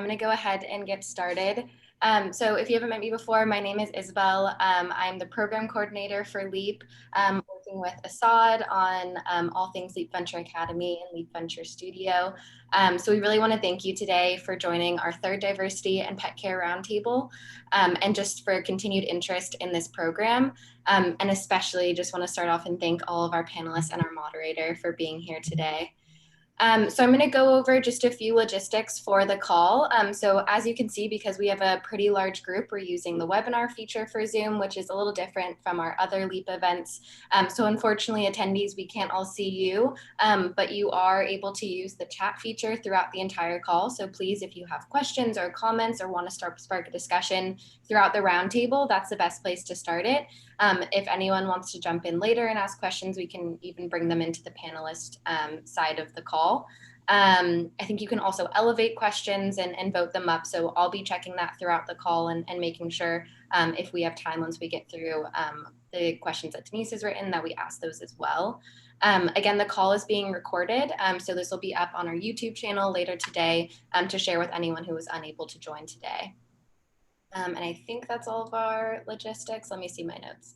I'm going to go ahead and get started. So if you haven't met me before, my name is Isabel. I'm the program coordinator for LEAP, working with Assad on all things LEAP Venture Academy and LEAP Venture Studio. So we really want to thank you today for joining our third Diversity and Pet Care Roundtable, and just for continued interest in this program. And especially just want to start off and thank all of our panelists and our moderator for being here today. So I'm going to go over just a few logistics for the call. So as you can see, because we have a pretty large group, we're using the webinar feature for Zoom, which is a little different from our other LEAP events. So unfortunately, attendees, we can't all see you, but you are able to use the chat feature throughout the entire call. So please, if you have questions or comments or want to spark a discussion throughout the roundtable, that's the best place to start it. If anyone wants to jump in later and ask questions, we can even bring them into the panelist side of the call. I think you can also elevate questions and vote them up. So I'll be checking that throughout the call and making sure if we have time once we get through the questions that Denise has written that we ask those as well. Again, the call is being recorded. So this will be up on our YouTube channel later today to share with anyone who was unable to join today. And I think that's all of our logistics. Let me see my notes.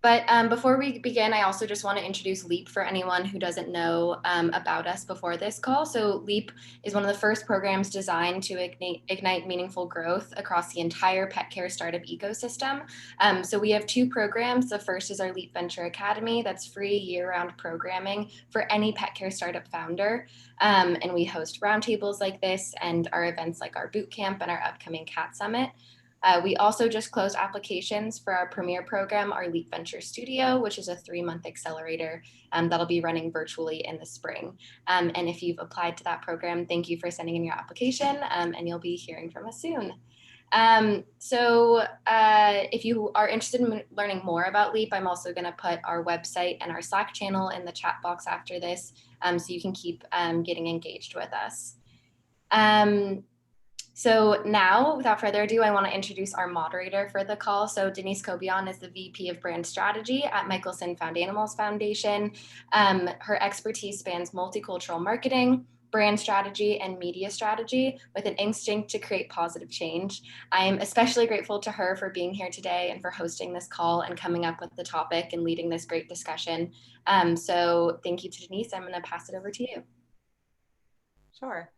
But before we begin, I also just want to introduce LEAP for anyone who doesn't know about us before this call. So LEAP is one of the first programs designed to ignite meaningful growth across the entire pet care startup ecosystem. So we have two programs. The first is our LEAP Venture Academy. That's free year-round programming for any pet care startup founder. And we host roundtables like this and our events like our boot camp and our upcoming Cat Summit. We also just closed applications for our premier program, our LEAP Venture Studio, which is a 3-month accelerator that'll be running virtually in the spring. And if you've applied to that program, thank you for sending in your application, and you'll be hearing from us soon. So if you are interested in learning more about LEAP, I'm also going to put our website and our Slack channel in the chat box after this, so you can keep getting engaged with us. So now, without further ado, I want to introduce our moderator for the call. So Denise Cobian is the VP of Brand Strategy at Michelson Found Animals Foundation. Her expertise spans multicultural marketing, brand strategy, and media strategy with an instinct to create positive change. I am especially grateful to her for being here today and for hosting this call and coming up with the topic and leading this great discussion. So thank you to Denise. I'm going to pass it over to you. Sure.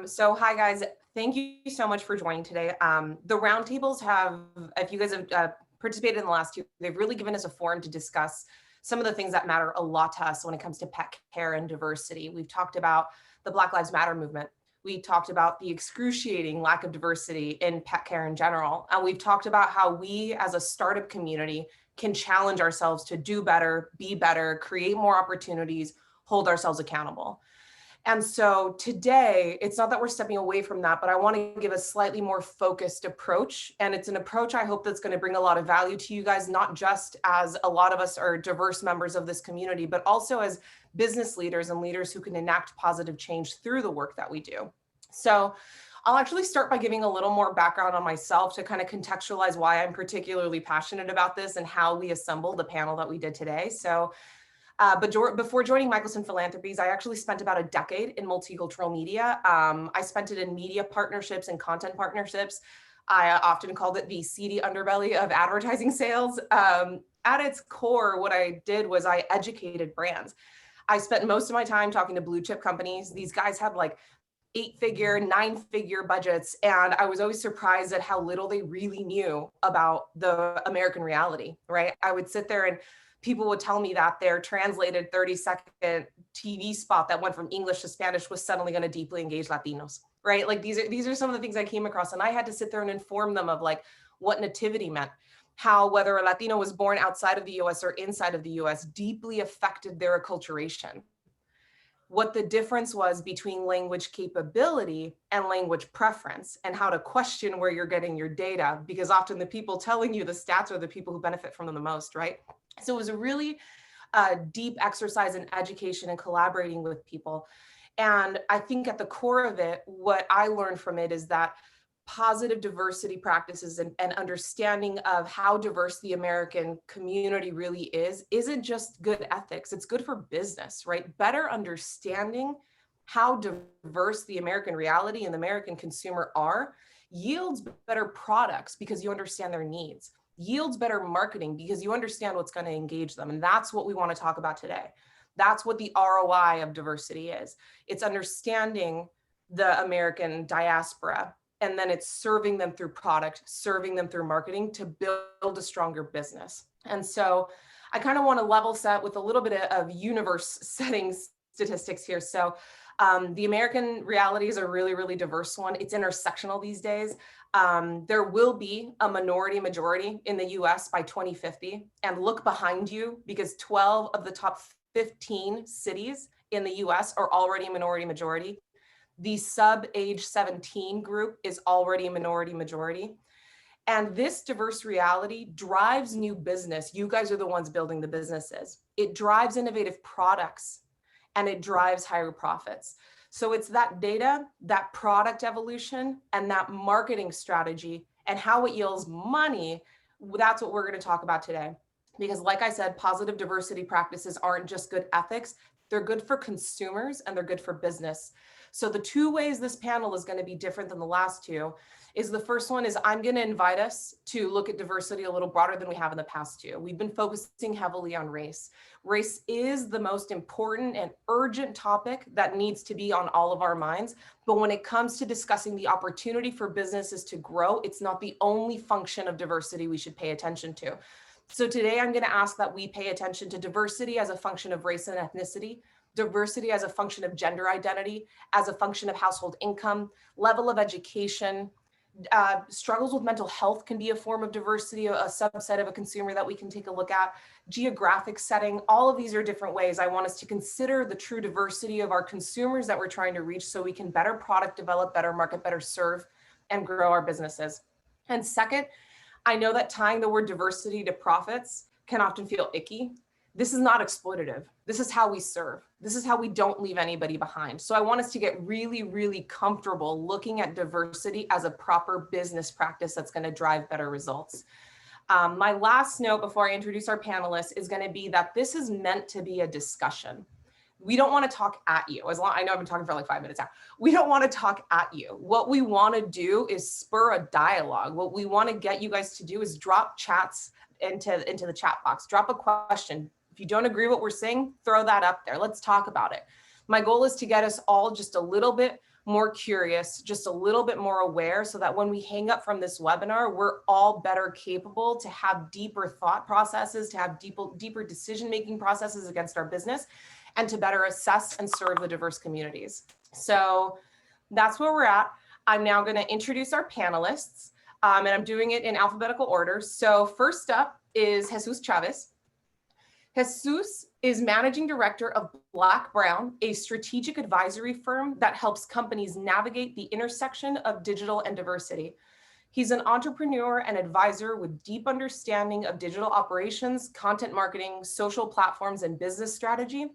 So hi guys, thank you so much for joining today. The roundtables have, if you guys have participated in the last 2, they've really given us a forum to discuss some of the things that matter a lot to us when it comes to pet care and diversity. We've talked about the Black Lives Matter movement. We talked about the excruciating lack of diversity in pet care in general. And we've talked about how we as a startup community can challenge ourselves to do better, be better, create more opportunities, hold ourselves accountable. And so today, it's not that we're stepping away from that, but I want to give a slightly more focused approach. And it's an approach I hope that's going to bring a lot of value to you guys, not just as a lot of us are diverse members of this community, but also as business leaders and leaders who can enact positive change through the work that we do. So I'll actually start by giving a little more background on myself to kind of contextualize why I'm particularly passionate about this and how we assembled the panel that we did today. So but before joining Michelson Philanthropies, I actually spent about a decade in multicultural media. I spent it in media partnerships and content partnerships. I often called it the seedy underbelly of advertising sales. At its core, what I did was I educated brands. I spent most of my time talking to blue chip companies. These guys had like 8-figure, 9-figure budgets. And I was always surprised at how little they really knew about the American reality, right? I would sit there and people would tell me that their translated 30-second TV spot that went from English to Spanish was suddenly going to deeply engage Latinos, right? Like these are some of the things I came across, and I had to sit there and inform them of like what nativity meant, how whether a Latino was born outside of the US or inside of the US deeply affected their acculturation. What the difference was between language capability and language preference, and how to question where you're getting your data, because often the people telling you the stats are the people who benefit from them the most, right? So it was a really deep exercise in education and collaborating with people. And I think at the core of it, what I learned from it is that positive diversity practices and understanding of how diverse the American community really isn't just good ethics, it's good for business, right? Better understanding how diverse the American reality and the American consumer are, yields better products because you understand their needs, yields better marketing because you understand what's going to engage them. And that's what we want to talk about today. That's what the ROI of diversity is. It's understanding the American diaspora, and then it's serving them through product, serving them through marketing to build a stronger business. And so I kind of want to level set with a little bit of universe setting statistics here. So the American reality is a really, really diverse one. It's intersectional these days. There will be a minority majority in the US by 2050. And look behind you, because 12 of the top 15 cities in the US are already minority majority. The sub-age 17 group is already a minority majority. And this diverse reality drives new business. You guys are the ones building the businesses. It drives innovative products, and it drives higher profits. So it's that data, that product evolution, and that marketing strategy, and how it yields money. That's what we're going to talk about today. Because like I said, positive diversity practices aren't just good ethics. They're good for consumers and they're good for business. So the two ways this panel is going to be different than the last two is, the first one is I'm going to invite us to look at diversity a little broader than we have in the past two. We've been focusing heavily on race. Race is the most important and urgent topic that needs to be on all of our minds. But when it comes to discussing the opportunity for businesses to grow, it's not the only function of diversity we should pay attention to. So today I'm going to ask that we pay attention to diversity as a function of race and ethnicity, diversity as a function of gender identity, as a function of household income, level of education. Struggles with mental health can be a form of diversity, a subset of a consumer that we can take a look at. Geographic setting, all of these are different ways I want us to consider the true diversity of our consumers that we're trying to reach, so we can better product develop, better market, better serve, and grow our businesses. And second, I know that tying the word diversity to profits can often feel icky. This is not exploitative. This is how we serve. This is how we don't leave anybody behind. So I want us to get really, really comfortable looking at diversity as a proper business practice that's going to drive better results. My last note before I introduce our panelists is going to be that this is meant to be a discussion. We don't want to talk at you. I know I've been talking for like 5 minutes now. We don't want to talk at you. What we want to do is spur a dialogue. What we want to get you guys to do is drop chats into the chat box. Drop a question. If you don't agree with what we're saying, throw that up there. Let's talk about it. My goal is to get us all just a little bit more curious, just a little bit more aware, so that when we hang up from this webinar, we're all better capable to have deeper thought processes, to have deeper decision-making processes against our business, and to better assess and serve the diverse communities. So that's where we're at. I'm now going to introduce our panelists, and I'm doing it in alphabetical order. So first up is Jesus Chavez. Jesus is managing director of Black Brown, a strategic advisory firm that helps companies navigate the intersection of digital and diversity. He's an entrepreneur and advisor with deep understanding of digital operations, content marketing, social platforms, and business strategy.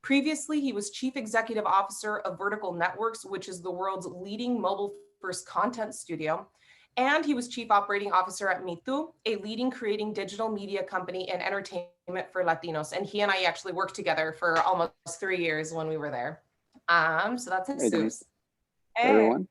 Previously, he was chief executive officer of Vertical Networks, which is the world's leading mobile-first content studio. And he was chief operating officer at Mitu, a leading creating digital media company and entertainment for Latinos. And he and I actually worked together for almost 3 years when we were there. So that's Jesus. Hey, everyone.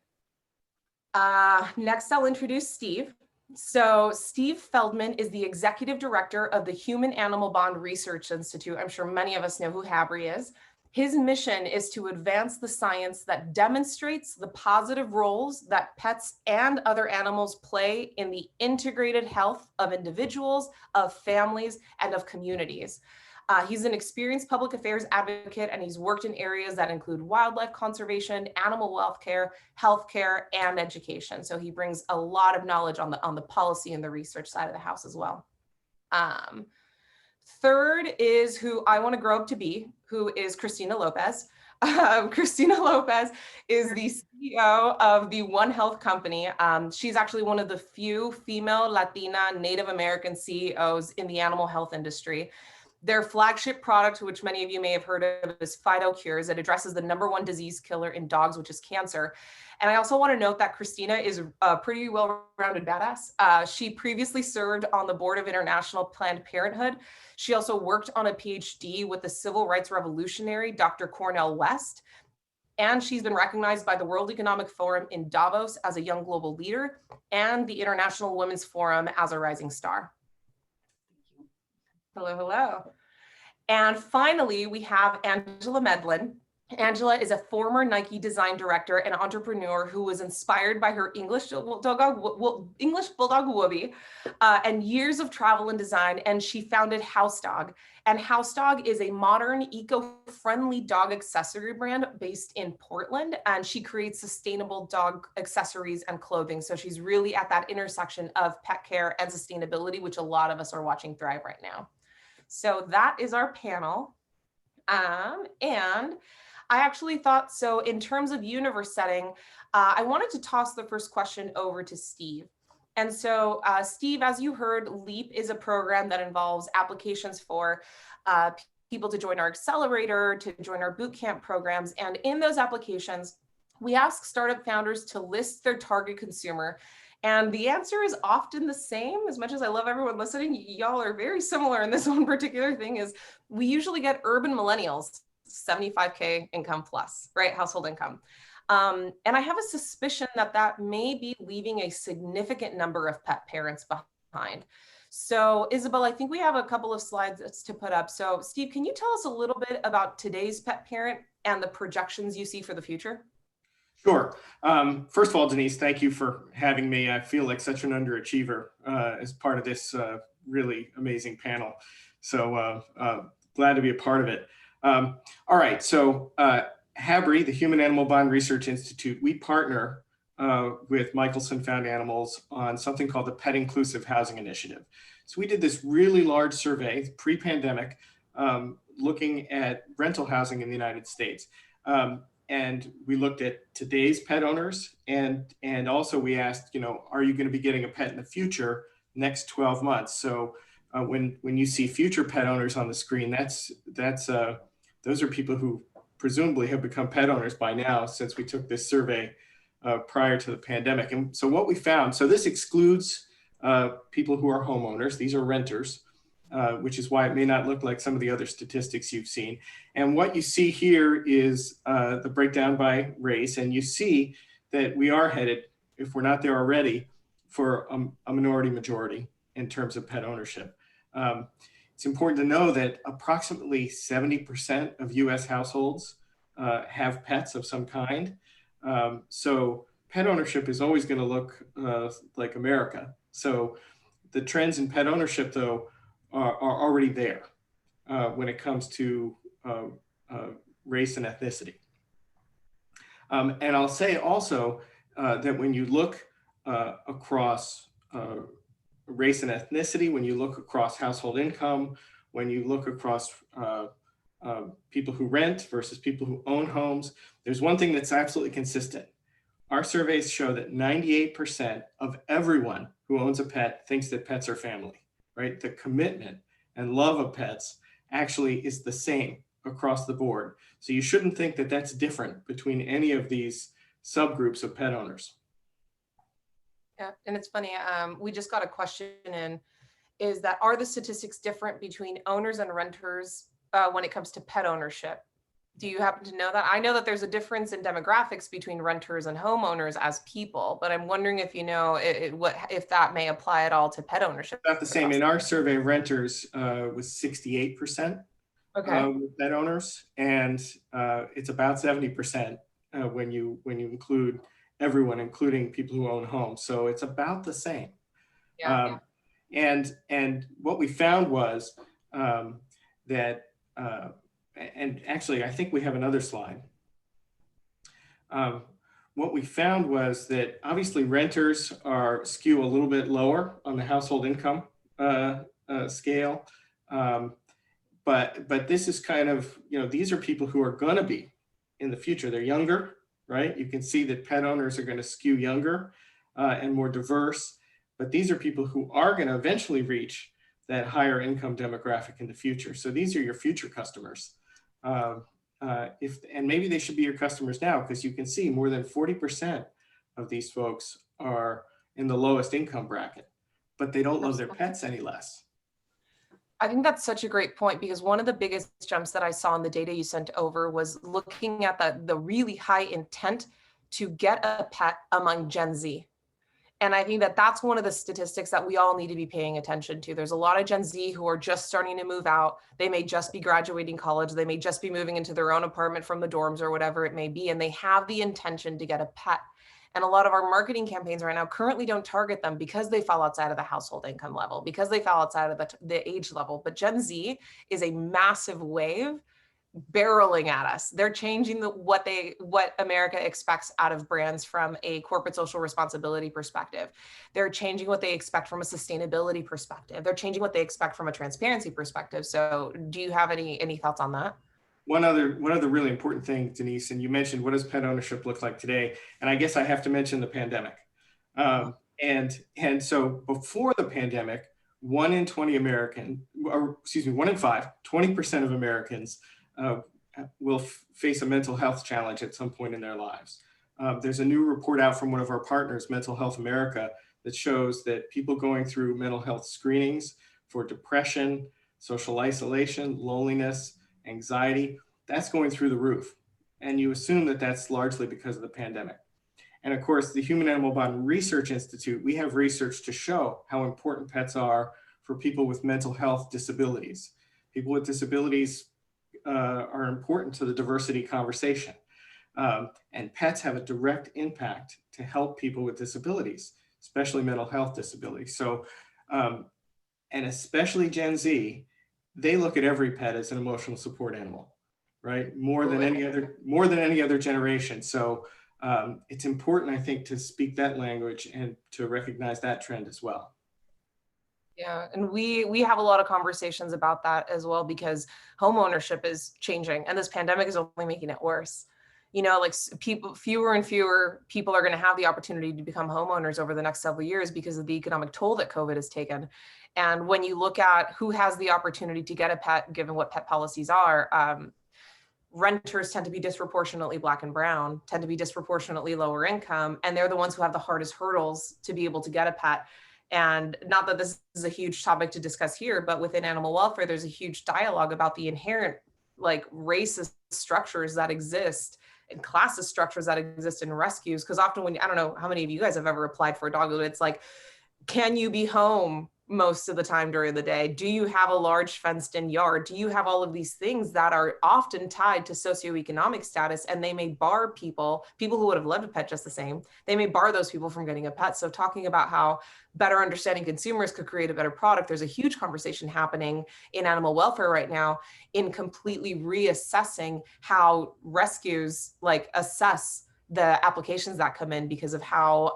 Next, I'll introduce Steve. So Steve Feldman is the executive director of the Human Animal Bond Research Institute. I'm sure many of us know who HABRI is. His mission is to advance the science that demonstrates the positive roles that pets and other animals play in the integrated health of individuals, of families, and of communities. He's an experienced public affairs advocate, and he's worked in areas that include wildlife conservation, animal welfare, healthcare, and education. So he brings a lot of knowledge on the policy and the research side of the house as well. Third is who I want to grow up to be, who is Christina Lopez. Christina Lopez is the CEO of the One Health company. She's actually one of the few female Latina Native American CEOs in the animal health industry. Their flagship product, which many of you may have heard of, is Phytocure. It addresses the #1 disease killer in dogs, which is cancer. And I also want to note that Christina is a pretty well-rounded badass. She previously served on the board of International Planned Parenthood. She also worked on a PhD with the civil rights revolutionary, Dr. Cornel West. And she's been recognized by the World Economic Forum in Davos as a young global leader and the International Women's Forum as a rising star. Hello, hello. And finally, we have Angela Medlin. Angela is a former Nike design director and entrepreneur who was inspired by her English bulldog Whoopi and years of travel and design. And she founded House Dog. And House Dog is a modern, eco-friendly dog accessory brand based in Portland. And she creates sustainable dog accessories and clothing. So she's really at that intersection of pet care and sustainability, which a lot of us are watching thrive right now. So that is our panel. And I actually thought, so in terms of universe setting, I wanted to toss the first question over to Steve. And so Steve, as you heard, LEAP is a program that involves applications for people to join our accelerator, to join our bootcamp programs. And in those applications, we ask startup founders to list their target consumer. And the answer is often the same. As much as I love everyone listening, y'all are very similar in this one particular thing is we usually get urban millennials, 75K income plus, right? Household income. And I have a suspicion that that may be leaving a significant number of pet parents behind. So Isabel, I think we have a couple of slides to put up. So Steve, can you tell us a little bit about today's pet parent and the projections you see for the future? Sure. First of all, Denise, thank you for having me. I feel like such an underachiever as part of this really amazing panel. So glad to be a part of it. All right, so HABRI, the Human Animal Bond Research Institute, we partner with Michelson Found Animals on something called the Pet Inclusive Housing Initiative. So we did this really large survey pre-pandemic looking at rental housing in the United States. And we looked at today's pet owners and also we asked, you know, are you going to be getting a pet in the future next 12 months? So when you see future pet owners on the screen, those are people who presumably have become pet owners by now since we took this survey prior to the pandemic. And so what we found, so this excludes people who are homeowners, these are renters, which is why it may not look like some of the other statistics you've seen. And what you see here is the breakdown by race. And you see that we are headed, if we're not there already, for a minority majority in terms of pet ownership. It's important to know that approximately 70% of US households have pets of some kind. So pet ownership is always going to look like America. So the trends in pet ownership, though, are already there when it comes to race and ethnicity. And I'll say also that when you look across race and ethnicity, when you look across household income, when you look across people who rent versus people who own homes, there's one thing that's absolutely consistent. Our surveys show that 98% of everyone who owns a pet thinks that pets are family, right? The commitment and love of pets actually is the same across the board. So you shouldn't think that that's different between any of these subgroups of pet owners. Yeah, and it's funny, we just got a question in, is that are the statistics different between owners and renters when it comes to pet ownership? Do you happen to know that? I know that there's a difference in demographics between renters and homeowners as people, but I'm wondering if you know if that may apply at all to pet ownership. About the same. In our survey, renters was 68% with pet owners, and it's about 70% when you include everyone, including people who own homes. So it's about the same. Yeah, And what we found was that, and actually, I think we have another slide. What we found was that obviously renters skew a little bit lower on the household income scale. But this is kind of, you know, these are people who are going to be in the future. They're younger, right? You can see that pet owners are going to skew younger and more diverse. But these are people who are going to eventually reach that higher income demographic in the future. So these are your future customers. And maybe they should be your customers now, because you can see more than 40% of these folks are in the lowest income bracket, but they don't love their pets any less. I think that's such a great point, because one of the biggest jumps that I saw in the data you sent over was looking at the really high intent to get a pet among Gen Z. And I think that that's one of the statistics that we all need to be paying attention to. There's a lot of Gen Z who are just starting to move out. They may just be graduating college. They may just be moving into their own apartment from the dorms or whatever it may be. And they have the intention to get a pet. And a lot of our marketing campaigns right now currently don't target them because they fall outside of the household income level, because they fall outside of the age level. But Gen Z is a massive wave barreling at us. They're changing what America expects out of brands from a corporate social responsibility perspective. They're changing what they expect from a sustainability perspective. They're changing what they expect from a transparency perspective. So do you have any thoughts on that? One other really important thing, Denise, and you mentioned, what does pet ownership look like today? And I guess I have to mention the pandemic. And so before the pandemic, 1 in 5, 20% of Americans will face a mental health challenge at some point in their lives. There's a new report out from one of our partners, Mental Health America, that shows that people going through mental health screenings for depression, social isolation, loneliness, anxiety, that's going through the roof. And you assume that that's largely because of the pandemic. And of course, the Human Animal Bond Research Institute, we have research to show how important pets are for people with mental health disabilities. People with disabilities are important to the diversity conversation. And pets have a direct impact to help people with disabilities, especially mental health disabilities. So, and especially Gen Z, they look at every pet as an emotional support animal, right? More than any other generation. So it's important, I think, to speak that language and to recognize that trend as well. Yeah, and we have a lot of conversations about that as well, because home ownership is changing, and this pandemic is only making it worse. You know, like fewer and fewer people are going to have the opportunity to become homeowners over the next several years because of the economic toll that COVID has taken. And when you look at who has the opportunity to get a pet, given what pet policies are, renters tend to be disproportionately Black and brown, tend to be disproportionately lower income, and they're the ones who have the hardest hurdles to be able to get a pet. And not that this is a huge topic to discuss here, but within animal welfare, there's a huge dialogue about the inherent racist structures that exist and classist structures that exist in rescues. Because often I don't know how many of you guys have ever applied for a dog, but it's like, can you be home most of the time during the day? Do you have a large fenced in yard? Do you have all of these things that are often tied to socioeconomic status, and they may bar people who would have loved a pet just the same. They may bar those people from getting a pet. So talking about how better understanding consumers could create a better product, there's a huge conversation happening in animal welfare right now in completely reassessing how rescues assess the applications that come in because of how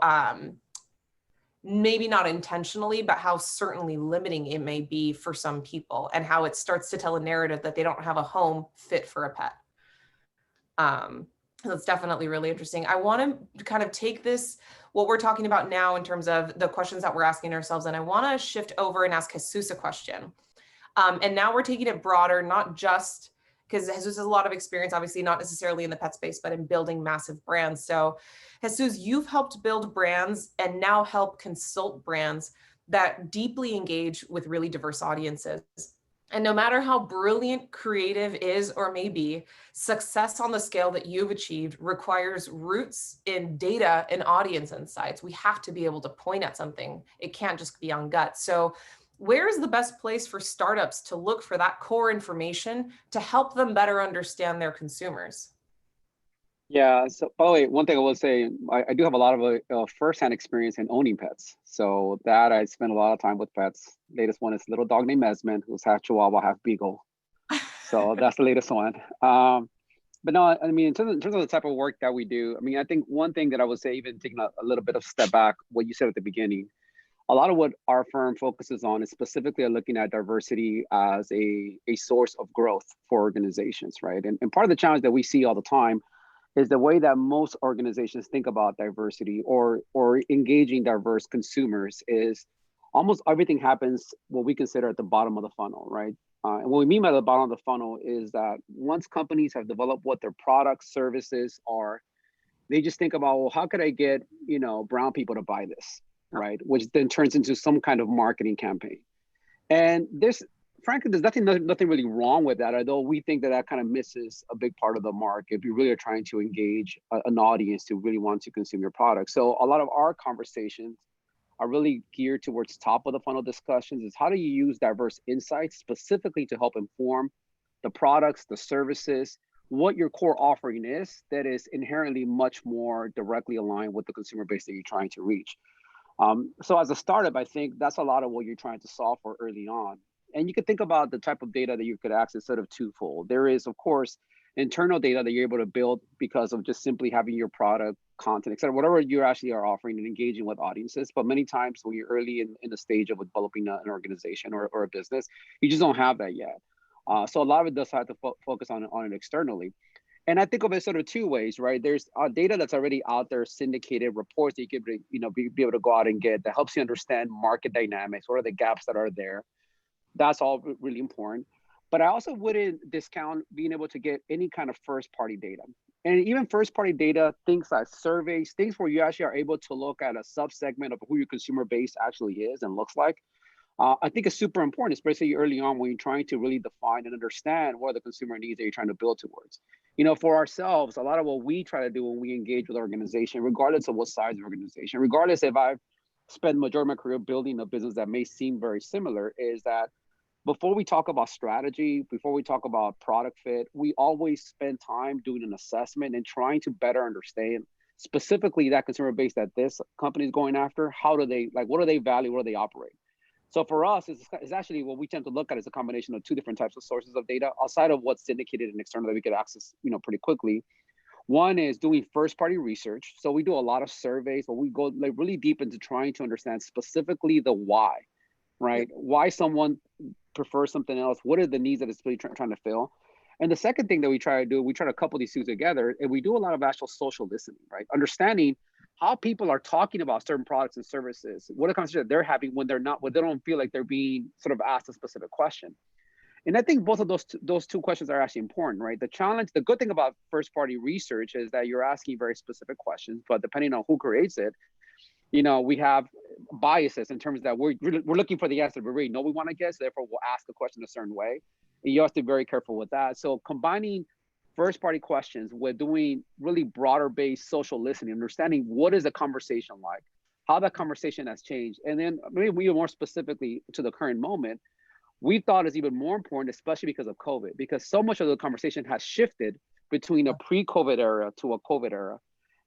maybe not intentionally, but how certainly limiting it may be for some people, and how it starts to tell a narrative that they don't have a home fit for a pet. That's definitely really interesting. I want to kind of take this, what we're talking about now in terms of the questions that we're asking ourselves, and I want to shift over and ask Jesus a question. And now we're taking it broader, not just because Jesus has a lot of experience, obviously not necessarily in the pet space, but in building massive brands. So Jesus, you've helped build brands and now help consult brands that deeply engage with really diverse audiences. And no matter how brilliant creative is or may be, success on the scale that you've achieved requires roots in data and audience insights. We have to be able to point at something. It can't just be on gut. So where is the best place for startups to look for that core information to help them better understand their consumers? Yeah. So, one thing I will say, I do have a lot of firsthand experience in owning pets. So that I spend a lot of time with pets. Latest one is a little dog named Medlin, who's half Chihuahua, half Beagle. So that's the latest one. But no, I mean, in terms of the type of work that we do, I mean, I think one thing that I would say, even taking a little bit of step back, what you said at the beginning, a lot of what our firm focuses on is specifically looking at diversity as a source of growth for organizations, right? And part of the challenge that we see all the time is the way that most organizations think about diversity or engaging diverse consumers is almost everything happens what we consider at the bottom of the funnel, right? And what we mean by the bottom of the funnel is that once companies have developed what their products, services are, they just think about, well, how could I get, brown people to buy this, right? Which then turns into some kind of marketing campaign. And this, frankly, there's nothing really wrong with that, although we think that that kind of misses a big part of the market if you really are trying to engage an audience to really want to consume your product. So a lot of our conversations are really geared towards top of the funnel discussions is how do you use diverse insights specifically to help inform the products, the services, what your core offering is that is inherently much more directly aligned with the consumer base that you're trying to reach. So as a startup, I think that's a lot of what you're trying to solve for early on. And you could think about the type of data that you could access sort of twofold. There is, of course, internal data that you're able to build because of just simply having your product, content, et cetera, whatever you actually are offering and engaging with audiences. But many times when you're early in the stage of developing an organization or a business, you just don't have that yet. So a lot of it does have to focus on it externally. And I think of it sort of two ways, right? There's data that's already out there, syndicated reports that you could, be able to go out and get that helps you understand market dynamics. What are the gaps that are there? That's all really important. But I also wouldn't discount being able to get any kind of first party data. And even first party data, things like surveys, things where you actually are able to look at a subsegment of who your consumer base actually is and looks like. I think it's super important, especially early on when you're trying to really define and understand what are the consumer needs that you're trying to build towards. For ourselves, a lot of what we try to do when we engage with organization, regardless of what size of organization, regardless if I've spent the majority of my career building a business that may seem very similar, is that before we talk about strategy, before we talk about product fit, we always spend time doing an assessment and trying to better understand specifically that consumer base that this company is going after. How do they, what do they value? What do they operate? So for us, it's actually what we tend to look at is a combination of two different types of sources of data outside of what's syndicated and external that we could access, pretty quickly. One is doing first party research. So we do a lot of surveys, but we go really deep into trying to understand specifically the why, right? Why someone prefers something else. What are the needs that it's really trying to fill? And the second thing that we try to do, we try to couple these two together, and we do a lot of actual social listening, right? Understanding how people are talking about certain products and services, what a conversation they're having when they don't feel like they're being sort of asked a specific question. And I think both of those two questions are actually important, right? The good thing about first party research is that you're asking very specific questions, but depending on who creates it, we have biases in terms that we're looking for the answer, but we know we want to guess, therefore we'll ask the question a certain way. And you have to be very careful with that. So combining first party questions with doing really broader based social listening, understanding what is the conversation like, how that conversation has changed. And then maybe more specifically to the current moment, we thought is even more important, especially because of COVID, because so much of the conversation has shifted between a pre-COVID era to a COVID era.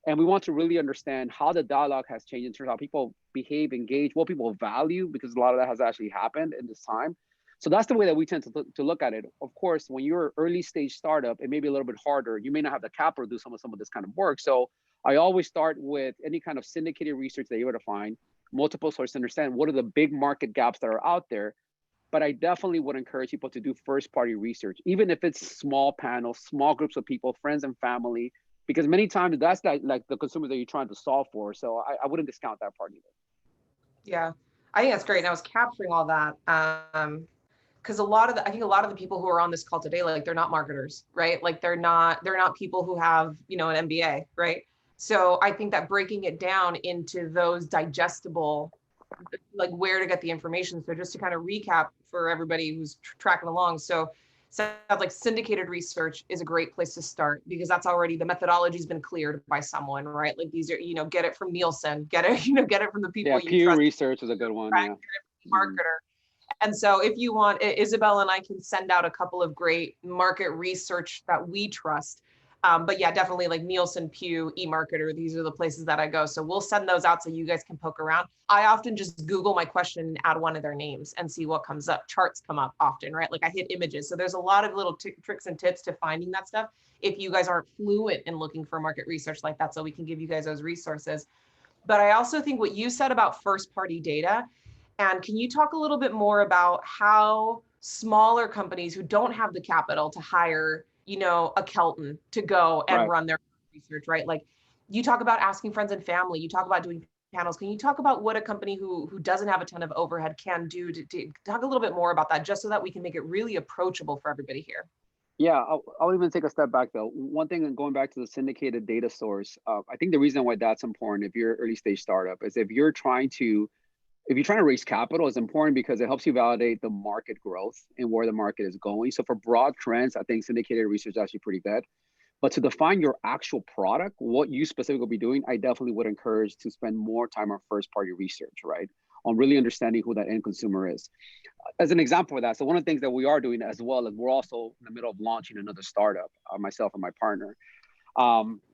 And we want to really understand how the dialogue has changed in terms of how people behave, engage, what people value, because a lot of that has actually happened in this time. So that's the way that we tend to look at it. Of course, when you're an early stage startup, it may be a little bit harder. You may not have the capital to do some of this kind of work. So I always start with any kind of syndicated research that you're able to find, multiple sources to understand what are the big market gaps that are out there. But I definitely would encourage people to do first party research, even if it's small panels, small groups of people, friends and family, because many times that's like the consumers that you're trying to solve for. So I wouldn't discount that part either. Yeah, I think that's great. And I was capturing all that. Because I think a lot of the people who are on this call today, they're not marketers, right? They're not people who have, an MBA, right? So I think that breaking it down into those digestible, where to get the information. So just to kind of recap for everybody who's tracking along. So sounds like syndicated research is a great place to start because that's already, the methodology has been cleared by someone, right? These are, get it from Nielsen, get it from the people you Pew trust. Research is a good one. Yeah. Marketer. And so if you want, Isabel and I can send out a couple of great market research that we trust. But yeah, definitely Nielsen, Pew, eMarketer, these are the places that I go. So we'll send those out so you guys can poke around. I often just Google my question and add one of their names and see what comes up. Charts come up often, right? I hit images. So there's a lot of little tricks and tips to finding that stuff if you guys aren't fluent in looking for market research like that, so we can give you guys those resources. But I also think what you said about first party data, and can you talk a little bit more about how smaller companies who don't have the capital to hire, a Kelton to go and run their research, right? You talk about asking friends and family, you talk about doing panels. Can you talk about what a company who doesn't have a ton of overhead can do to talk a little bit more about that, just so that we can make it really approachable for everybody here? Yeah, I'll even take a step back though. One thing, going back to the syndicated data source, I think the reason why that's important if you're an early stage startup is if you're trying to if you're trying to raise capital, it's important because it helps you validate the market growth and where the market is going. So for broad trends, I think syndicated research is actually pretty good. But to define your actual product, what you specifically will be doing, I definitely would encourage to spend more time on first party research, right? On really understanding who that end consumer is. As an example of that, so one of the things that we are doing as well is we're also in the middle of launching another startup, myself and my partner.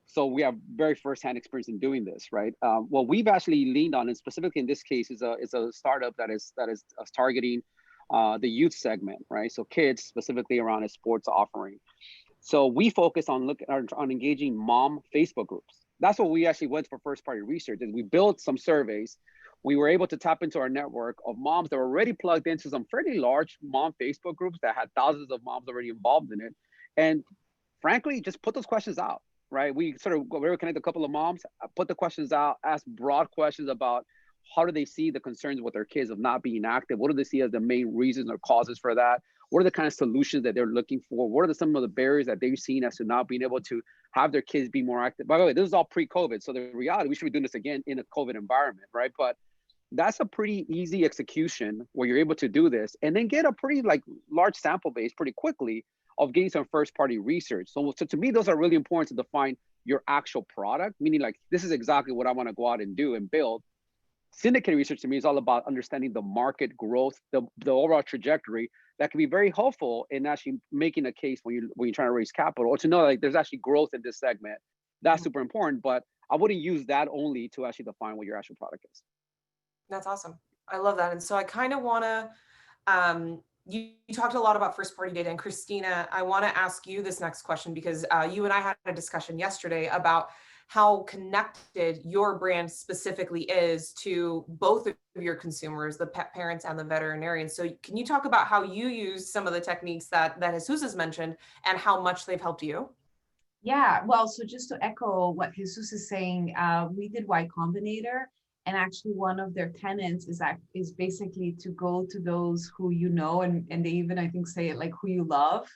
So we have very firsthand experience in doing this, right? What we've actually leaned on, and specifically in this case, is a startup that is targeting the youth segment, right? So kids, specifically around a sports offering. So we focus on engaging mom Facebook groups. That's what we actually went for first party research, is we built some surveys. We were able to tap into our network of moms that were already plugged into some fairly large mom Facebook groups that had thousands of moms already involved in it. And frankly, just put those questions out, right? We connected a couple of moms, put the questions out, asked broad questions about how do they see the concerns with their kids of not being active? What do they see as the main reasons or causes for that? What are the kind of solutions that they're looking for? What are some of the barriers that they've seen as to not being able to have their kids be more active? By the way, this is all pre-COVID. So the reality, we should be doing this again in a COVID environment, right? But that's a pretty easy execution where you're able to do this and then get a pretty large sample base pretty quickly of getting some first party research. So to me, those are really important to define your actual product, meaning this is exactly what I want to go out and do and build. Syndicated research to me is all about understanding the market growth, the overall trajectory that can be very helpful in actually making a case when you're trying to raise capital, or to know there's actually growth in this segment. That's super important, but I wouldn't use that only to actually define what your actual product is. That's awesome. I love that. And so I kind of want to, you talked a lot about first party data, and Christina, I want to ask you this next question because you and I had a discussion yesterday about how connected your brand specifically is to both of your consumers, the pet parents and the veterinarians. So can you talk about how you use some of the techniques that Jesus has mentioned and how much they've helped you? Yeah, well, so just to echo what Jesus is saying, we did Y Combinator, and actually one of their tenets is basically to go to those who you know, and they even, I think, say it like who you love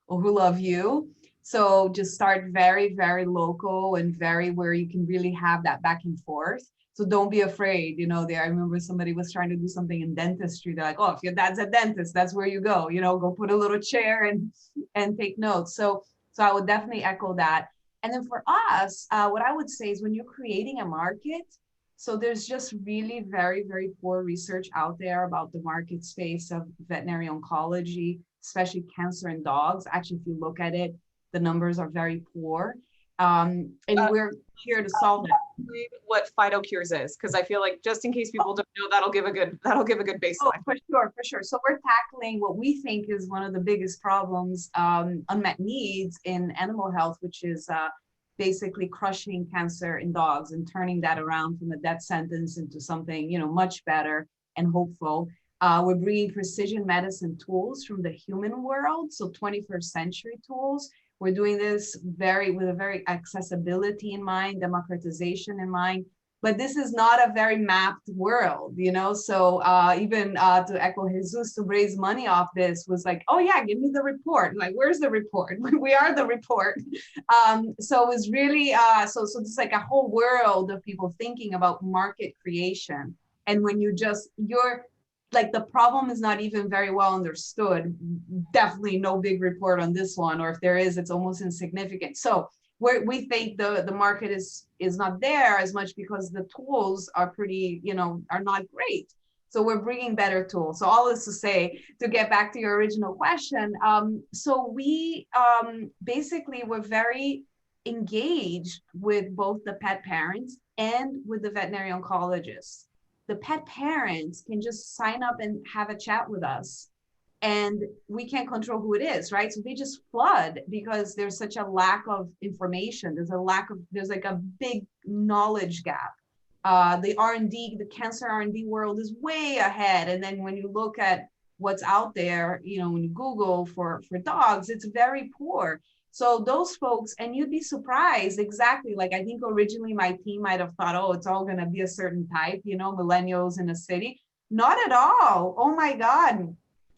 or who love you. So just start very, very local and very where you can really have that back and forth. So don't be afraid. I remember somebody was trying to do something in dentistry. They're like, oh, if your dad's a dentist, that's where you go. Go put a little chair and take notes. So I would definitely echo that. And then for us, what I would say is when you're creating a market, so there's just really very, very poor research out there about the market space of veterinary oncology, especially cancer in dogs. Actually, if you look at it, the numbers are very poor. And we're here to solve that. What Phytocure is, because I feel like just in case people don't know, that'll give a good baseline. Oh, for sure. So we're tackling what we think is one of the biggest problems, unmet needs in animal health, which is basically crushing cancer in dogs and turning that around from a death sentence into something much better and hopeful. We're bringing precision medicine tools from the human world, so 21st century tools. We're doing this with a very accessibility in mind, democratization in mind, but this is not a very mapped world, So even to echo Jesus, to raise money off this was like, oh yeah, give me the report. Like, where's the report? We are the report. So it was really, so it's like a whole world of people thinking about market creation. And when you're like, the problem is not even very well understood. Definitely no big report on this one, or if there is, it's almost insignificant. So we think the market is not there as much because the tools are pretty, are not great. So we're bringing better tools. So all this to say, to get back to your original question, so we basically were very engaged with both the pet parents and with the veterinary oncologists. The pet parents can just sign up and have a chat with us, and we can't control who it is, right? So they just flood because there's such a lack of information. There's like a big knowledge gap. The R&D, the cancer R&D world is way ahead. And then when you look at what's out there, when you Google for dogs, it's very poor. So those folks, and you'd be surprised, exactly. Like, I think originally my team might have thought, oh, it's all going to be a certain type, millennials in a city. Not at all. Oh my God.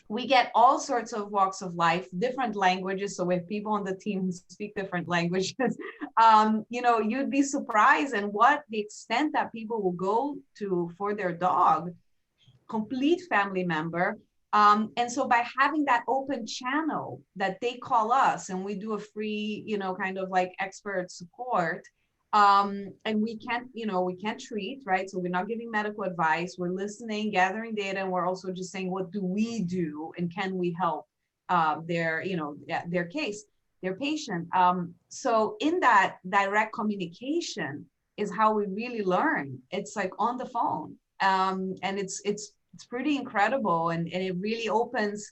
We get all sorts of walks of life, different languages. So with people on the team who speak different languages, you'd be surprised and what the extent that people will go to for their dog. complete family member. And so by having that open channel that they call us and we do a free, kind of like expert support, and we can't treat, right? So we're not giving medical advice, we're listening, gathering data, and we're also just saying, what do we do and can we help their case, their patient. So in that direct communication is how we really learn. It's like on the phone. And it's pretty incredible. And it really opens,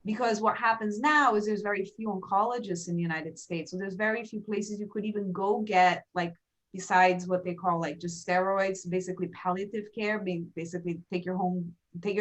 because what happens now is there's very few oncologists in the United States. So there's very few places you could even go get, like, besides what they call like just steroids, basically palliative care, being basically take your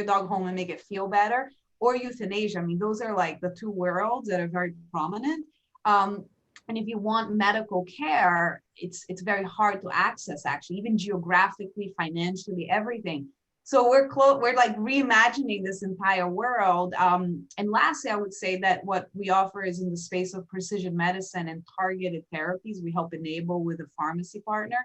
dog home and make it feel better, or euthanasia. I mean, those are like the two worlds that are very prominent. And if you want medical care, it's very hard to access, actually, even geographically, financially, everything. So we're like reimagining this entire world. And lastly, I would say that what we offer is in the space of precision medicine and targeted therapies. We help enable with a pharmacy partner.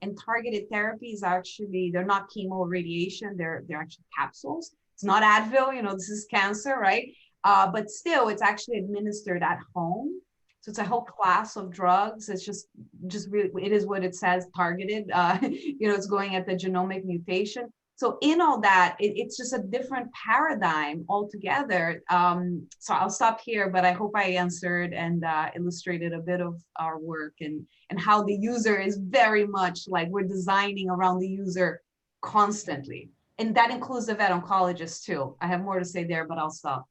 And targeted therapies, actually, they're not chemo or radiation. They're actually capsules. It's not Advil. This is cancer, right? But still, it's actually administered at home. So it's a whole class of drugs. It's just really, it is what it says, targeted. It's going at the genomic mutation. So in all that, it's just a different paradigm altogether. So I'll stop here, but I hope I answered and illustrated a bit of our work and how the user is very much like we're designing around the user constantly. And that includes the vet oncologist too. I have more to say there, but I'll stop.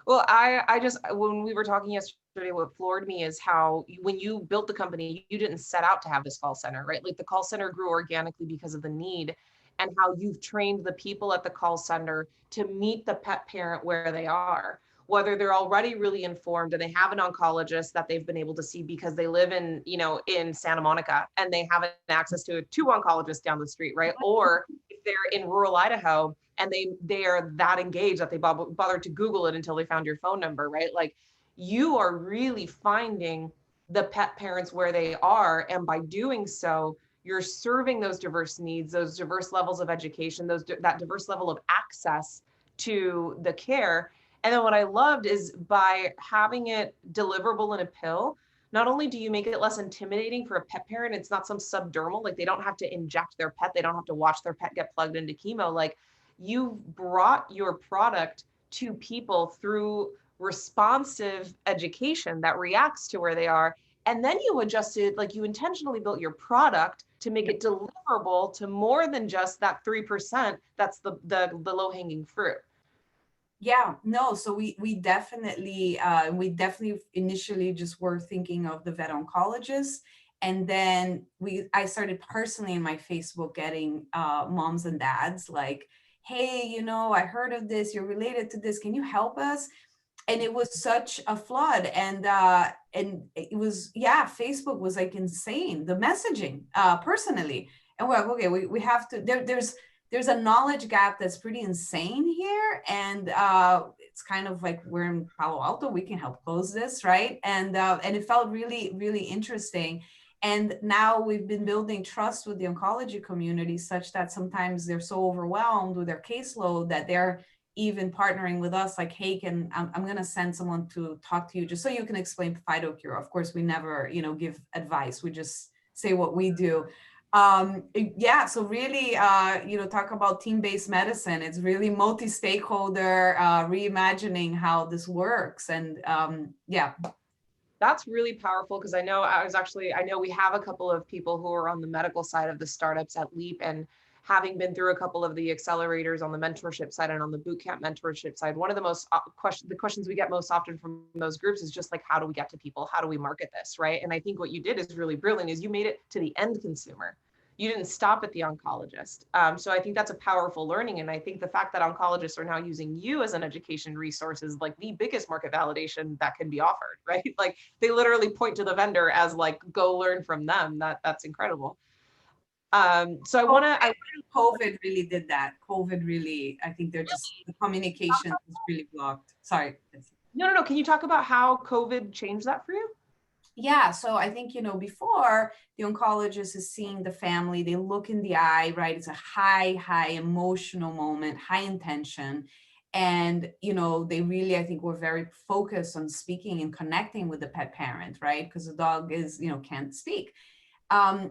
Well, I just, when we were talking yesterday, what floored me is how when you built the company, you didn't set out to have this call center, right? Like the call center grew organically because of the need, and how you've trained the people at the call center to meet the pet parent where they are, whether they're already really informed and they have an oncologist that they've been able to see because they live in, in Santa Monica and they have access to two oncologists down the street, right? Or if they're in rural Idaho and they are that engaged that they bothered to Google it until they found your phone number, right? Like, you are really finding the pet parents where they are. And by doing so, you're serving those diverse needs, those diverse levels of education, that diverse level of access to the care. And then what I loved is by having it deliverable in a pill, not only do you make it less intimidating for a pet parent, it's not some subdermal, like they don't have to inject their pet, they don't have to watch their pet get plugged into chemo. Like, you've brought your product to people through responsive education that reacts to where they are. And then you adjusted, like you intentionally built your product to make it deliverable to more than just that 3%. That's the low hanging fruit. Yeah, no, so we definitely initially just were thinking of the vet oncologist. And then I started personally in my Facebook getting moms and dads like, hey, I heard of this, you're related to this, can you help us? And it was such a flood. And it was, Facebook was like insane, the messaging personally. And we're like, okay, we have to, there's a knowledge gap that's pretty insane here. And it's kind of like, we're in Palo Alto, we can help close this, right? And it felt really, really interesting. And now we've been building trust with the oncology community such that sometimes they're so overwhelmed with their caseload that they're even partnering with us, like, hey, I'm going to send someone to talk to you just so you can explain Phytocure. Of course, we never, give advice. We just say what we do. So really, talk about team-based medicine. It's really multi-stakeholder, reimagining how this works. And That's really powerful, because I know we have a couple of people who are on the medical side of the startups at Leap, and having been through a couple of the accelerators on the mentorship side and on the bootcamp mentorship side, one of the most the questions we get most often from those groups is just like, how do we get to people? How do we market this, right? And I think what you did is really brilliant, is you made it to the end consumer. You didn't stop at the oncologist. So I think that's a powerful learning. And I think the fact that oncologists are now using you as an education resource is like the biggest market validation that can be offered, right? Like, they literally point to the vendor as like, go learn from them. That's incredible. So COVID really did that. COVID really, I think the communication was really blocked. Sorry. No. Can you talk about how COVID changed that for you? Yeah, so I think, before the oncologist is seeing the family, they look in the eye, right? It's a high emotional moment, high intention. And, they really, I think, were very focused on speaking and connecting with the pet parent, right? Because the dog is, can't speak.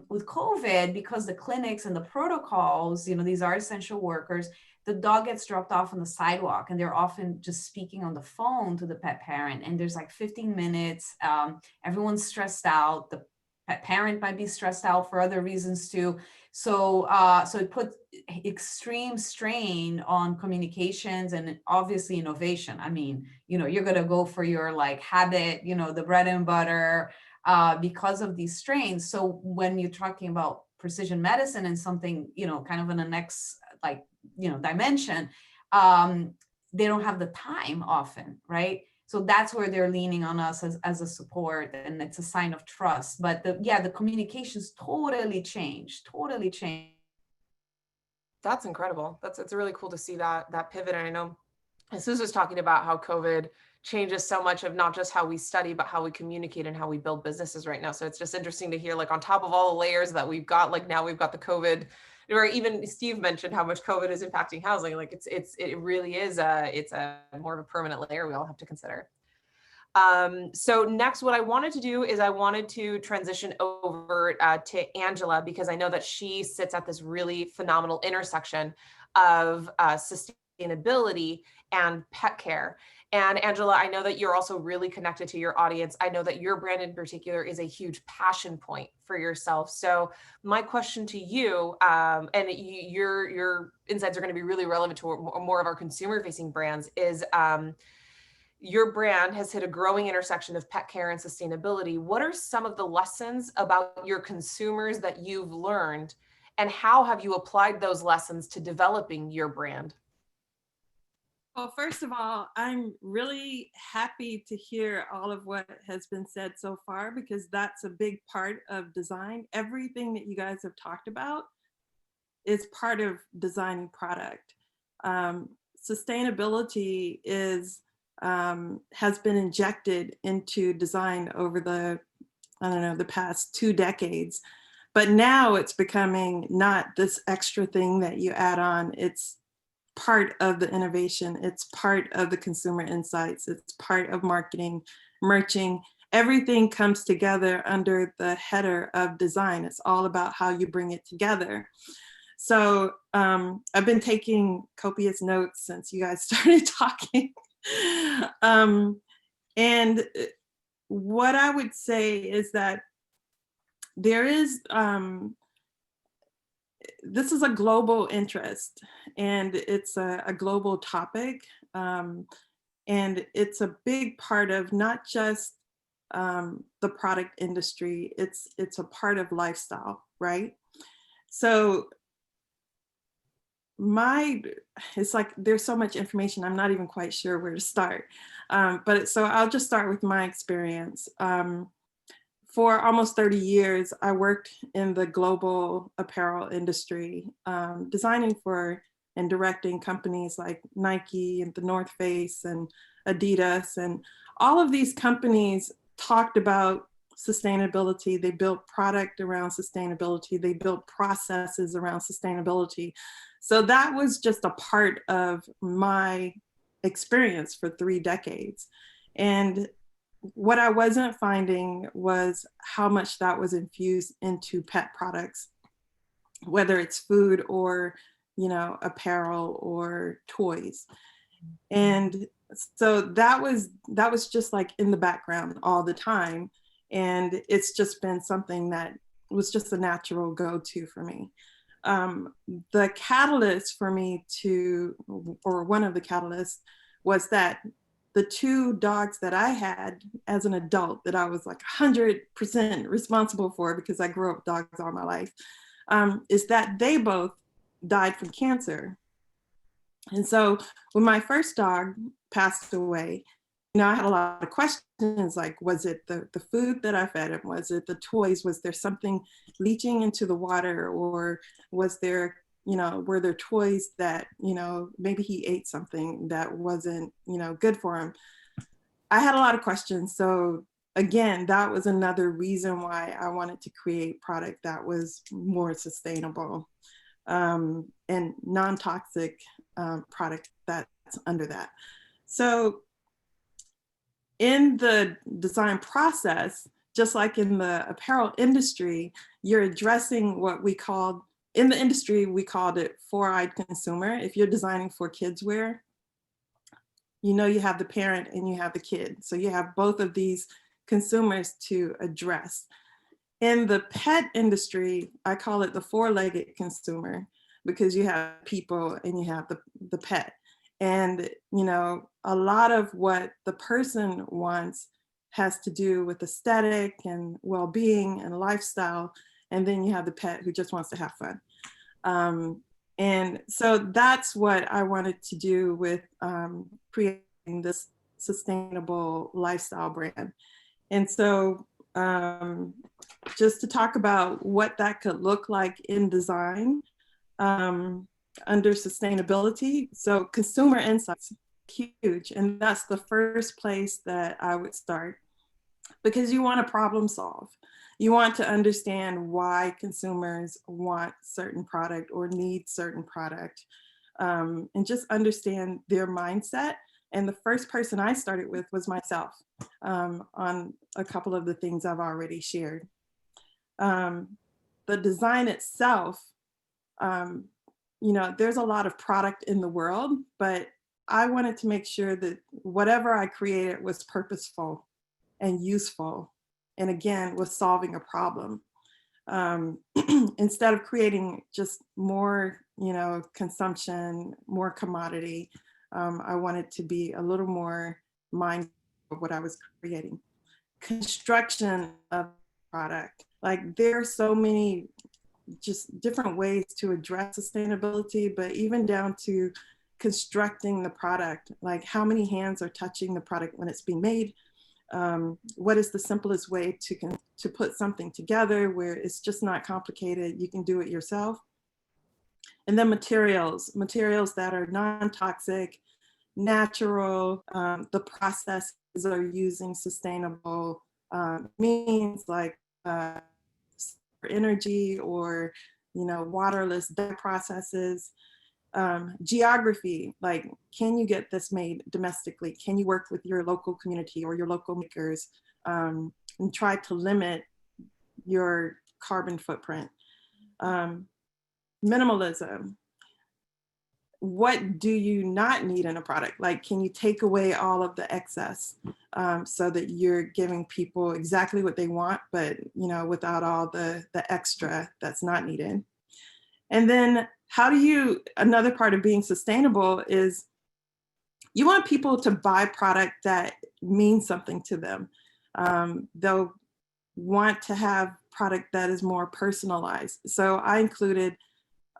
With COVID, because the clinics and the protocols, these are essential workers, the dog gets dropped off on the sidewalk and they're often just speaking on the phone to the pet parent. And there's like 15 minutes. Everyone's stressed out. The pet parent might be stressed out for other reasons too. So it puts extreme strain on communications and obviously innovation. I mean, you're going to go for your like habit, the bread and butter, because of these strains. So when you're talking about precision medicine and something, kind of in the next dimension, they don't have the time often, right? So that's where they're leaning on us as a support, and it's a sign of trust. But the communications totally changed. That's incredible. It's really cool to see that pivot. And I know Susan was talking about how COVID changes so much of not just how we study, but how we communicate and how we build businesses right now. So it's just interesting to hear, like, on top of all the layers that we've got, like now we've got the COVID, or even Steve mentioned how much COVID is impacting housing. Like it really is it's a more of a permanent layer we all have to consider. So next, what I wanted to do is I wanted to transition over to Angela, because I know that she sits at this really phenomenal intersection of sustainability and pet care. And Angela, I know that you're also really connected to your audience. I know that your brand in particular is a huge passion point for yourself. So my question to you, and your insights are going to be really relevant to more of our consumer-facing brands, is your brand has hit a growing intersection of pet care and sustainability. What are some of the lessons about your consumers that you've learned, and how have you applied those lessons to developing your brand? Well, first of all, I'm really happy to hear all of what has been said so far, because that's a big part of design. Everything that you guys have talked about is part of designing product. Sustainability has been injected into design over the past 2 decades. But now it's becoming not this extra thing that you add on. It's part of the innovation. It's part of the consumer insights. It's part of marketing, merching. Everything comes together under the header of design. It's all about how you bring it together. So I've been taking copious notes since you guys started talking. And what I would say is that there is, this is a global interest, and it's a global topic. And it's a big part of not just the product industry, it's a part of lifestyle, right? So it's like there's so much information, I'm not even quite sure where to start. So I'll just start with my experience. For almost 30 years, I worked in the global apparel industry, designing for and directing companies like Nike and the North Face and Adidas. And all of these companies talked about sustainability. They built product around sustainability. They built processes around sustainability. So that was just a part of my experience for 3 decades. And what I wasn't finding was how much that was infused into pet products, whether it's food or, apparel or toys. And so that was just like in the background all the time. And it's just been something that was just a natural go-to for me. The catalyst for me one of the catalysts was that the 2 dogs that I had as an adult that I was like 100% responsible for, because I grew up with dogs all my life, is that they both died from cancer. And so when my first dog passed away, I had a lot of questions, like, was it the food that I fed him? Was it the toys? Was there something leaching into the water? Or was there, were there toys that, maybe he ate something that wasn't, good for him? I had a lot of questions. So again, that was another reason why I wanted to create product that was more sustainable and non-toxic product that's under that. So in the design process, just like in the apparel industry, you're addressing what we called, in the industry, we called it four-eyed consumer. If you're designing for kids wear, you know you have the parent and you have the kid. So you have both of these consumers to address. In the pet industry, I call it the four-legged consumer, because you have people and you have the pet. And, you know, a lot of what the person wants has to do with aesthetic and well-being and lifestyle. And then you have the pet who just wants to have fun. And so that's what I wanted to do with creating this sustainable lifestyle brand. And so just to talk about what that could look like in design, under sustainability. So consumer insights, huge. And that's the first place that I would start, because you want to problem solve. You want to understand why consumers want certain product or need certain product, and just understand their mindset. And the first person I started with was myself, on a couple of the things I've already shared. The design itself, you know, there's a lot of product in the world, but I wanted to make sure that whatever I created was purposeful and useful, and again, was solving a problem. Instead of creating just more, you know, consumption, more commodity, I wanted to be a little more mindful of what I was creating. Construction of product, like there are so many just different ways to address sustainability, but even down to constructing the product, like how many hands are touching the product when it's being made. What is the simplest way to put something together where it's just not complicated, you can do it yourself. And then materials that are non-toxic, natural, the processes are using sustainable means, like energy or, you know, waterless processes. Geography, like, can you get this made domestically? Can you work with your local community or your local makers, and try to limit your carbon footprint? Minimalism. What do you not need in a product? Like, can you take away all of the excess, so that you're giving people exactly what they want, but, you know, without all the extra that's not needed? And then another part of being sustainable is you want people to buy product that means something to them. They'll want to have product that is more personalized. So I included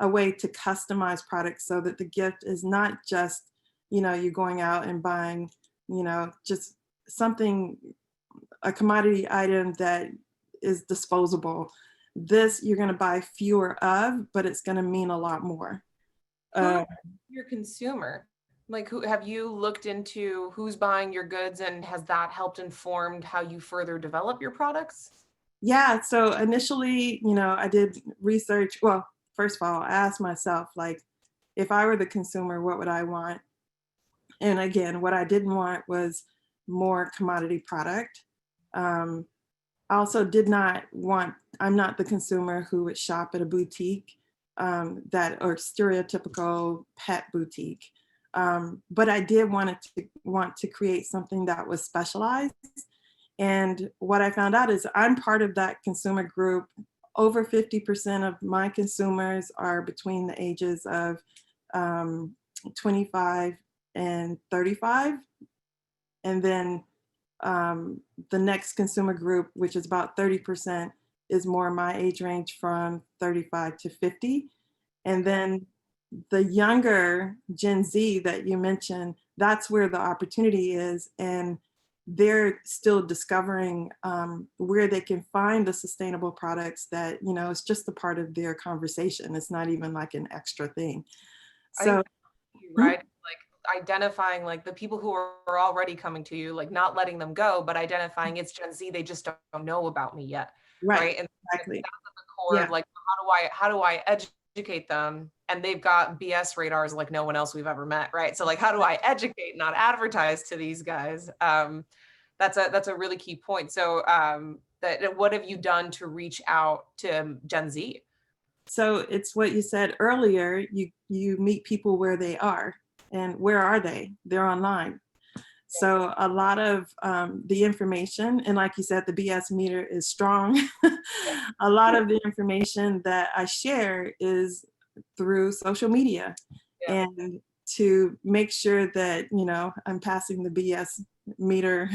a way to customize products so that the gift is not just, you know, you're going out and buying, you know, just something, a commodity item that is disposable. This you're going to buy fewer of, but it's going to mean a lot more. Your consumer, like, who have you looked into who's buying your goods, and has that helped informed how you further develop your products? Yeah, so initially, you know, I did research. Well, first of all, I asked myself, like, if I were the consumer, what would I want? And again, what I didn't want was more commodity product. I also did not want, I'm not the consumer who would shop at a boutique, or stereotypical pet boutique. But I did want to create something that was specialized. And what I found out is I'm part of that consumer group. Over 50% of my consumers are between the ages of 25 and 35. And then the next consumer group, which is about 30%, is more my age range from 35 to 50. And then the younger Gen Z that you mentioned, that's where the opportunity is. And they're still discovering where they can find the sustainable products that, you know, it's just a part of their conversation. It's not even like an extra thing. So, right? Like, identifying like the people who are already coming to you, like not letting them go, but identifying it's Gen Z, they just don't know about me yet. Right. And Exactly. that's at the core Yeah. of like, how do I educate them? And they've got BS radars like no one else we've ever met. Right. So like, how do I educate, not advertise to these guys? That's a really key point. So what have you done to reach out to Gen Z? So it's what you said earlier, you meet people where they are. And where are they? They're online. So a lot of the information, and like you said, the BS meter is strong. A lot of the information that I share is through social media. Yeah. And to make sure that, you know, I'm passing the BS meter,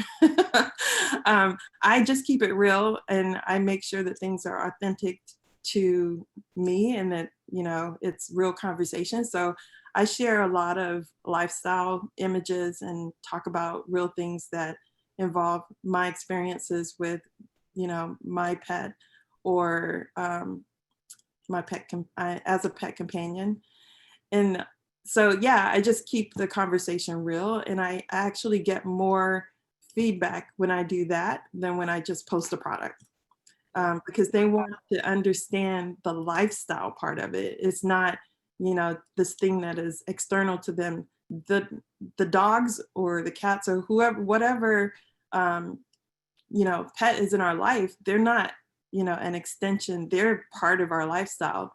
I just keep it real, and I make sure that things are authentic to me, and that, you know, it's real conversation. So I share a lot of lifestyle images and talk about real things that involve my experiences with, you know, my pet, or my pet as a pet companion. And so, yeah, I just keep the conversation real, and I actually get more feedback when I do that than when I just post a product. Because they want to understand the lifestyle part of it. It's not, you know, this thing that is external to them. The dogs or the cats or whoever, whatever, you know, pet is in our life. They're not, you know, an extension. They're part of our lifestyle.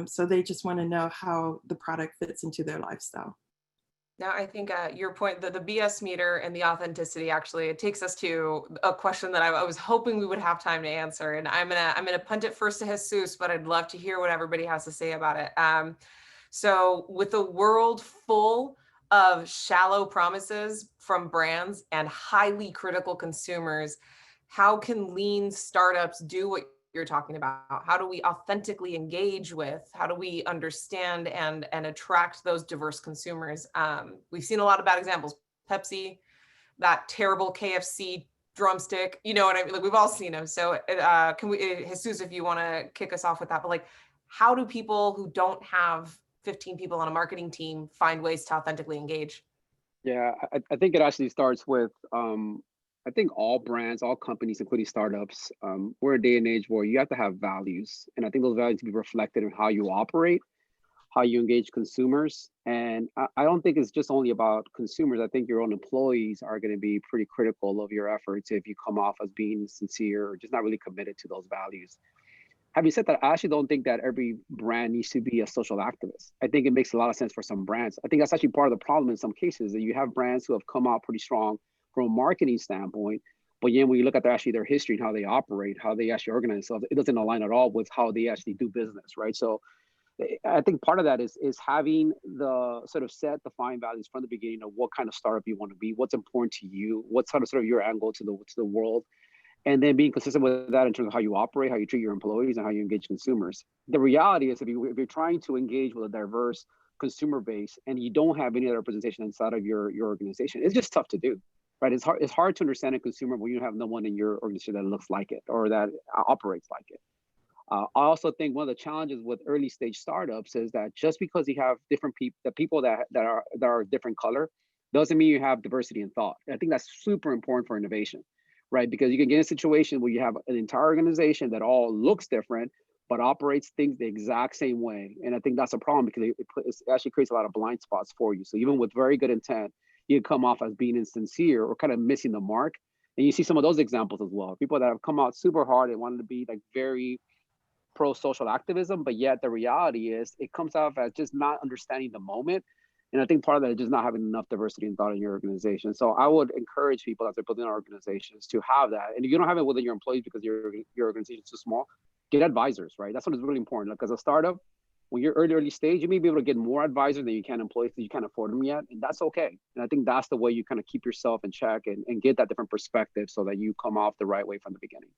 So they just want to know how the product fits into their lifestyle. Now, I think your point, the BS meter and the authenticity, actually, it takes us to a question that I was hoping we would have time to answer. And I'm gonna punt it first to Jesus, but I'd love to hear what everybody has to say about it. So with a world full of shallow promises from brands and highly critical consumers, how can lean startups do what you're talking about? How do we authentically engage with? How do we understand and attract those diverse consumers? We've seen a lot of bad examples. Pepsi, that terrible KFC drumstick, you know what I mean? Like, we've all seen them. So can we, Jesus, if you want to kick us off with that, but like, how do people who don't have 15 people on a marketing team find ways to authentically engage? Yeah, I think it actually starts with I think all brands, all companies, including startups, we're a day and age where you have to have values. And I think those values to be reflected in how you operate, how you engage consumers. And I don't think it's just only about consumers. I think your own employees are going to be pretty critical of your efforts if you come off as being sincere or just not really committed to those values. Having said that, I actually don't think that every brand needs to be a social activist. I think it makes a lot of sense for some brands. I think that's actually part of the problem in some cases, that you have brands who have come out pretty strong from a marketing standpoint, but then when you look at their history and how they operate, how they actually organize themselves, it doesn't align at all with how they actually do business, right? So I think part of that is having the sort of set defined values from the beginning of what kind of startup you want to be, what's important to you, what's sort of your angle to the world, and then being consistent with that in terms of how you operate, how you treat your employees, and how you engage consumers. The reality is, if you're trying to engage with a diverse consumer base and you don't have any other representation inside of your organization, it's just tough to do, right? It's hard to understand a consumer when you have no one in your organization that looks like it or that operates like it. I also think one of the challenges with early stage startups is that just because you have different people, the people that are different color, doesn't mean you have diversity in thought. I think that's super important for innovation, right? Because you can get in a situation where you have an entire organization that all looks different, but operates things the exact same way. And I think that's a problem because it actually creates a lot of blind spots for you. So even with very good intent, you come off as being insincere or kind of missing the mark. And you see some of those examples as well. People that have come out super hard and wanted to be like very pro-social activism, but yet the reality is it comes off as just not understanding the moment. And I think part of that is just not having enough diversity and thought in your organization. So I would encourage people as they're building organizations to have that. And if you don't have it within your employees because your organization is too small, get advisors, right? That's what is really important. Like as a startup, when you're early stage, you may be able to get more advisors than you can employees because you can't afford them yet. And that's okay. And I think that's the way you kind of keep yourself in check and get that different perspective so that you come off the right way from the beginning.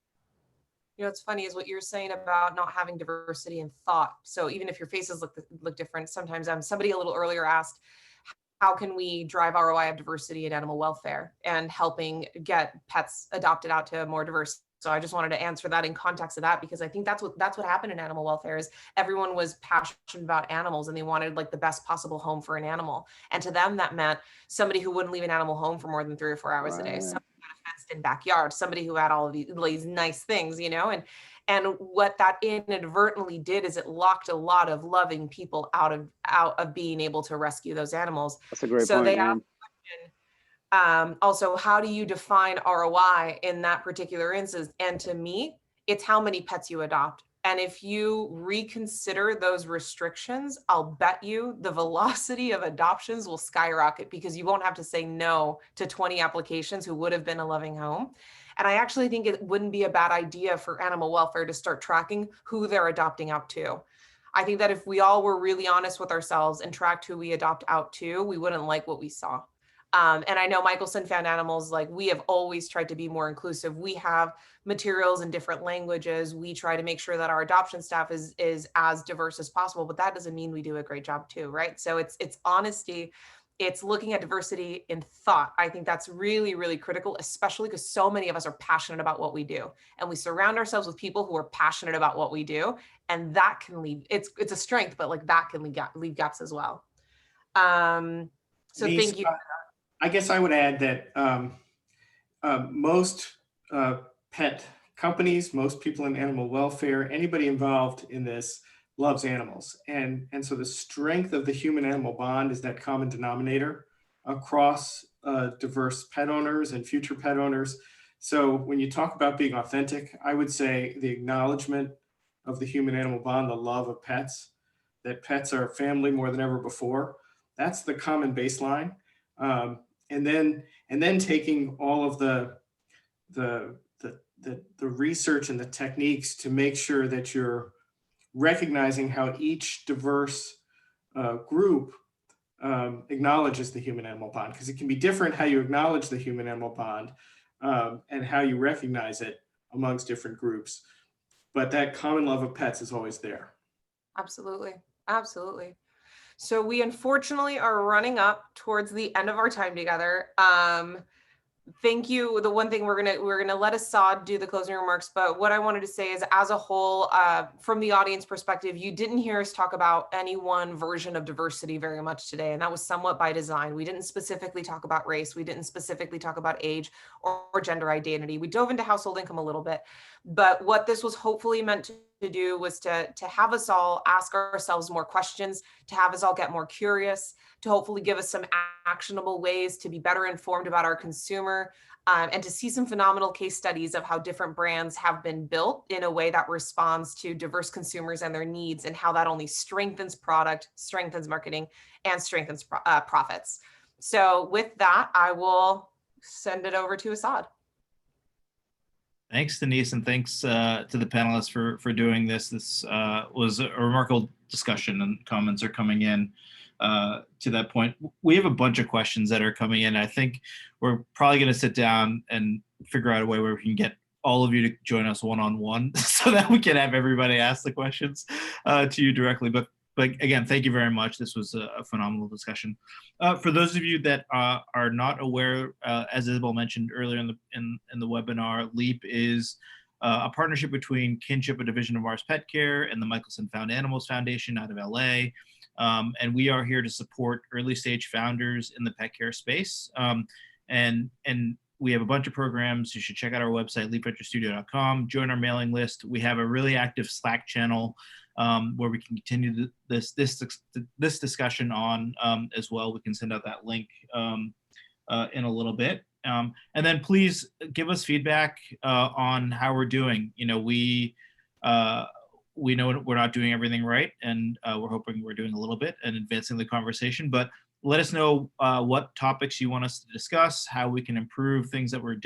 You know, it's funny is what you're saying about not having diversity in thought. So even if your faces look different, sometimes somebody a little earlier asked, how can we drive ROI of diversity in animal welfare and helping get pets adopted out to a more diverse So I just wanted to answer that in context of that, because I think that's what happened in animal welfare is everyone was passionate about animals and they wanted like the best possible home for an animal. And to them, that meant somebody who wouldn't leave an animal home for more than 3 or 4 hours a day. Somebody who had a fenced in backyard, somebody who had all of these nice things, you know, and what that inadvertently did is it locked a lot of loving people out of being able to rescue those animals. That's a great So point, they man. asked the question, also, how do you define ROI in that particular instance? And to me, it's how many pets you adopt. And if you reconsider those restrictions, I'll bet you the velocity of adoptions will skyrocket, because you won't have to say no to 20 applications who would have been a loving home. And I actually think it wouldn't be a bad idea for animal welfare to start tracking who they're adopting out to. I think that if we all were really honest with ourselves and tracked who we adopt out to, we wouldn't like what we saw. And I know Michelson Found Animals, like, we have always tried to be more inclusive. We have materials in different languages. We try to make sure that our adoption staff is as diverse as possible, but that doesn't mean we do a great job too, right? So it's honesty. It's looking at diversity in thought. I think that's really, really critical, especially because so many of us are passionate about what we do. And we surround ourselves with people who are passionate about what we do. And that can leave, it's a strength, but like that can leave gaps as well. So Denise, thank you. I guess I would add that most pet companies, most people in animal welfare, anybody involved in this loves animals. And so the strength of the human animal bond is that common denominator across diverse pet owners and future pet owners. So when you talk about being authentic, I would say the acknowledgement of the human animal bond, the love of pets, that pets are family more than ever before. That's the common baseline. And then taking all of the research and the techniques to make sure that you're recognizing how each diverse group acknowledges the human animal bond, because it can be different how you acknowledge the human animal bond and how you recognize it amongst different groups. But that common love of pets is always there. Absolutely. Absolutely. So we unfortunately are running up towards the end of our time together. Thank you. The one thing we're gonna let Assad do the closing remarks, but what I wanted to say is, as a whole, from the audience perspective, you didn't hear us talk about any one version of diversity very much today, and that was somewhat by design. We didn't specifically talk about race. We didn't specifically talk about age or gender identity. We dove into household income a little bit, but what this was hopefully meant to do was to have us all ask ourselves more questions, to have us all get more curious, to hopefully give us some actionable ways to be better informed about our consumer, and to see some phenomenal case studies of how different brands have been built in a way that responds to diverse consumers and their needs, and how that only strengthens product, strengthens marketing, and strengthens profits. So with that, I will send it over to Assad. Thanks, Denise, and thanks to the panelists for doing this. This was a remarkable discussion, and comments are coming in to that point. We have a bunch of questions that are coming in. I think we're probably going to sit down and figure out a way where we can get all of you to join us one-on-one so that we can have everybody ask the questions to you directly. But again, thank you very much. This was a phenomenal discussion. For those of you that are not aware, as Isabel mentioned earlier in the webinar, LEAP is a partnership between Kinship, a division of Mars Pet Care, and the Michelson Found Animals Foundation out of LA. And we are here to support early stage founders in the pet care space. And we have a bunch of programs. You should check out our website, leapventurestudio.com, join our mailing list. We have a really active Slack channel where we can continue this discussion on as well. We can send out that link in a little bit. And then please give us feedback on how we're doing. You know, we know we're not doing everything right, and we're hoping we're doing a little bit and advancing the conversation, but let us know what topics you want us to discuss, how we can improve things that we're doing.